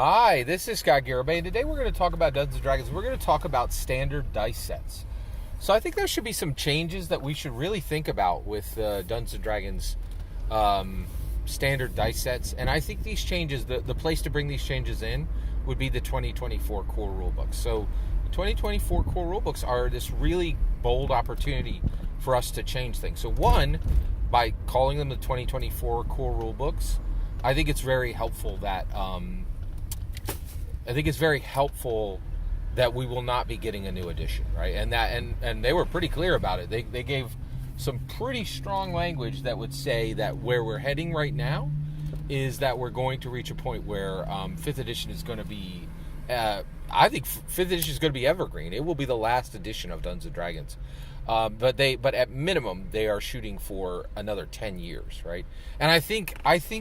Hi, this is Scott Garibay, and today we're going to talk about Dungeons & Dragons. We're going to talk about standard dice sets. So I think there should be some changes that we should really think about with Dungeons & Dragons standard dice sets. And I think these changes, the place to bring these changes in would be the 2024 core rulebooks. So the 2024 core rulebooks are this really bold opportunity for us to change things. So one, by calling them the 2024 core rulebooks, I think it's very helpful that we will not be getting a new edition, right? And they were pretty clear about it. They gave some pretty strong language that would say that where we're heading right now is that we're going to reach a point where 5th edition is going to be, I think 5th edition is going to be evergreen. It will be the last edition of Dungeons & Dragons. But at minimum, they are shooting for another 10 years, right? And I think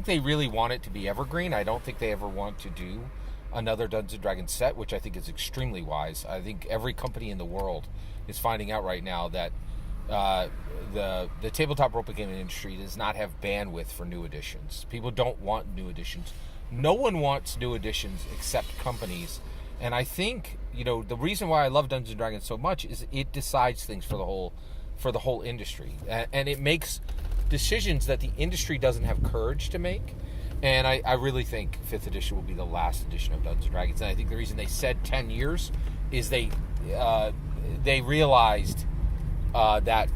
they really want it to be evergreen. I don't think they ever want to do another Dungeons & Dragons set, which I think is extremely wise. I think every company in the world is finding out right now that the tabletop role-playing gaming industry does not have bandwidth for new editions. People don't want new editions. No one wants new editions except companies. And I think, the reason why I love Dungeons & Dragons so much is it decides things for the whole industry. And it makes decisions that the industry doesn't have courage to make. And I really think 5th edition will be the last edition of Dungeons & Dragons. And I think the reason they said 10 years is they realized that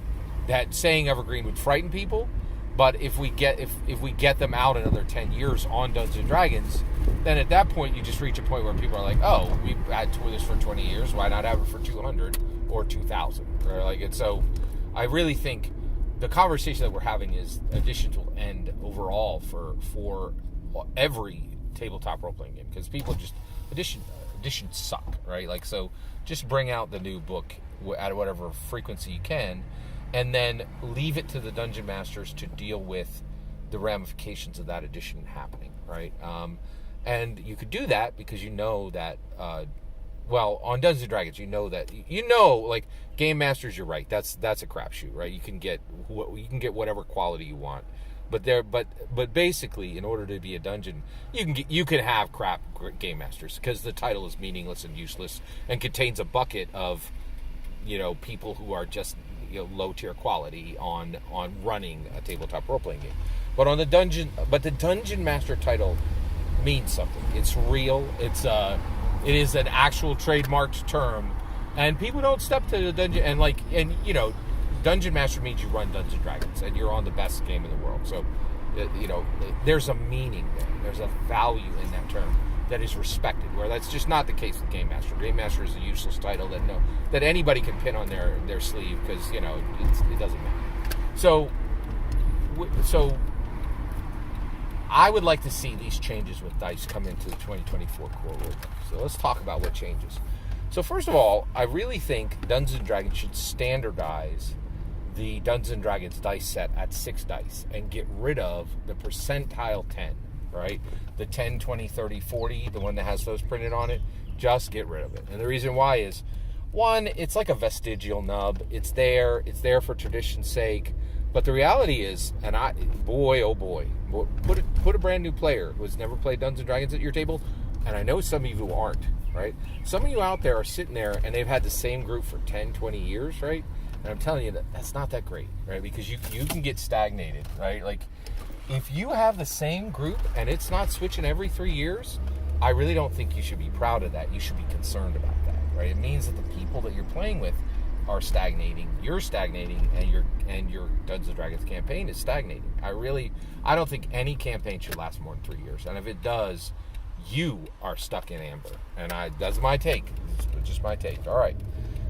saying evergreen would frighten people. But if we get them out another 10 years on Dungeons & Dragons, then at that point you just reach a point where people are like, oh, we've had this for 20 years. Why not have it for 200 or 2,000? And so I really think the conversation that we're having is editions will end overall for every tabletop role-playing game, because people just editions suck, right? So just bring out the new book at whatever frequency you can, and then leave it to the dungeon masters to deal with the ramifications of that edition happening, right? And you could do that because that on Dungeons & Dragons, like game masters, you're right. That's a crapshoot, right? You can get whatever quality you want, but basically, in order to be a dungeon, you can have crap game masters because the title is meaningless and useless and contains a bucket of people who are just low tier quality on running a tabletop role playing game. But the dungeon master title means something. It's real. It is an actual trademarked term, and people don't step to the dungeon dungeon master means you run Dungeons & Dragons and you're on the best game in the world. So there's a meaning there. There's a value in that term that is respected, where that's just not the case with game master. Game master is a useless title that anybody can pin on their sleeve because it doesn't matter. So I would like to see these changes with dice come into the 2024 core rulebook. So let's talk about what changes. So first of all, I really think Dungeons & Dragons should standardize the Dungeons & Dragons dice set at 6 dice and get rid of the percentile 10, right? The 10, 20, 30, 40, the one that has those printed on it, just get rid of it. And the reason why is, one, it's like a vestigial nub. It's there for tradition's sake. But the reality is, and put a brand new player who has never played Dungeons & Dragons at your table, and I know some of you who aren't, right? Some of you out there are sitting there and they've had the same group for 10, 20 years, right? And I'm telling you that's not that great, right? Because you can get stagnated, right? Like, if you have the same group and it's not switching every 3 years, I really don't think you should be proud of that. You should be concerned about that, right? It means that the people that you're playing with are stagnating, you're stagnating, and your Dungeons & Dragons campaign is stagnating. I don't think any campaign should last more than 3 years. And if it does, you are stuck in amber. And that's my take. It's just my take. All right.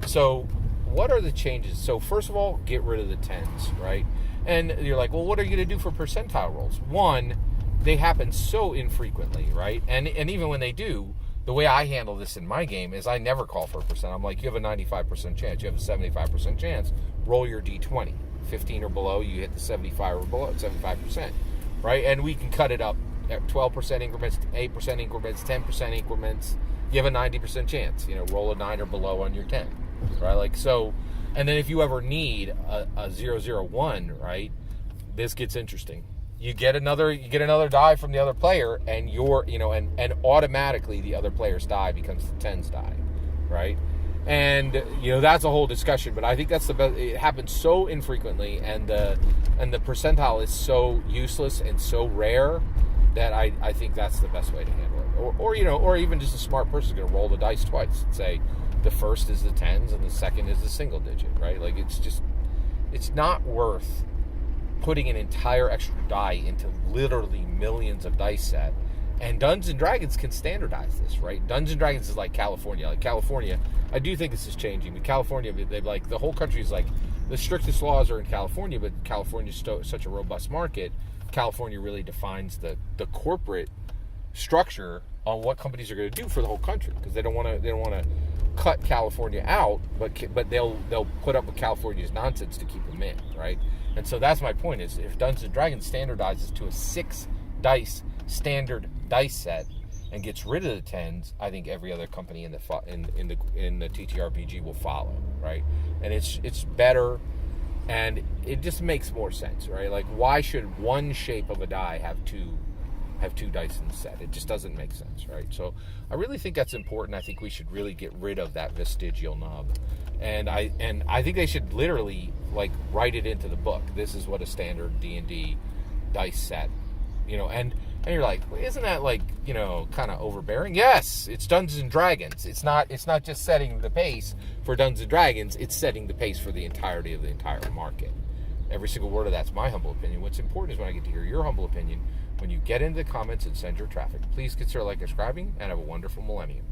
So what are the changes? So first of all, get rid of the 10s, right? And you're like, well, what are you going to do for percentile rolls? One, they happen so infrequently, right? And even when they do, the way I handle this in my game is I never call for a percent. I'm like, you have a 95% chance. You have a 75% chance. Roll your D20. 15 or below, you hit the 75 or below, 75%, right? And we can cut it up at 12% increments, 8% increments, 10% increments. You have a 90% chance. Roll a 9 or below on your 10, right? So, and then if you ever need a 001, right, this gets interesting. you get another die from the other player, and and automatically the other player's die becomes the 10's die, right? And that's a whole discussion, but I think that's the best. It happens so infrequently, and the percentile is so useless and so rare that I think that's the best way to handle it. Or even just a smart person is going to roll the dice twice and say the first is the 10s and the second is the single digit, right? Like it's not worth putting an entire extra die into literally millions of dice set. And Dungeons and Dragons can standardize this, right? Dungeons and Dragons is like California. Like California, I do think this is changing. But California, the whole country is like, the strictest laws are in California, but California is such a robust market. California really defines the corporate structure on what companies are going to do for the whole country, because they don't want to cut California out, but they'll put up with California's nonsense to keep them in, right? And so that's my point, is if Dungeons and Dragons standardizes to a 6 dice standard dice set and gets rid of the 10s, I think every other company in the TTRPG will follow, right? And it's better, and it just makes more sense, right? Like, why should one shape of a die have two dice in the set? It just doesn't make sense, right? So I really think that's important. I think we should really get rid of that vestigial nub, and I think they should literally write it into the book. This is what a standard D&D dice set, and you're like, well, isn't that kind of overbearing? Yes, it's Dungeons and Dragons. It's not just setting the pace for Dungeons and Dragons. It's setting the pace for the entirety of the entire market. Every single word of that's my humble opinion. What's important is when I get to hear your humble opinion. When you get into the comments and send your traffic, please consider subscribing, and have a wonderful millennium.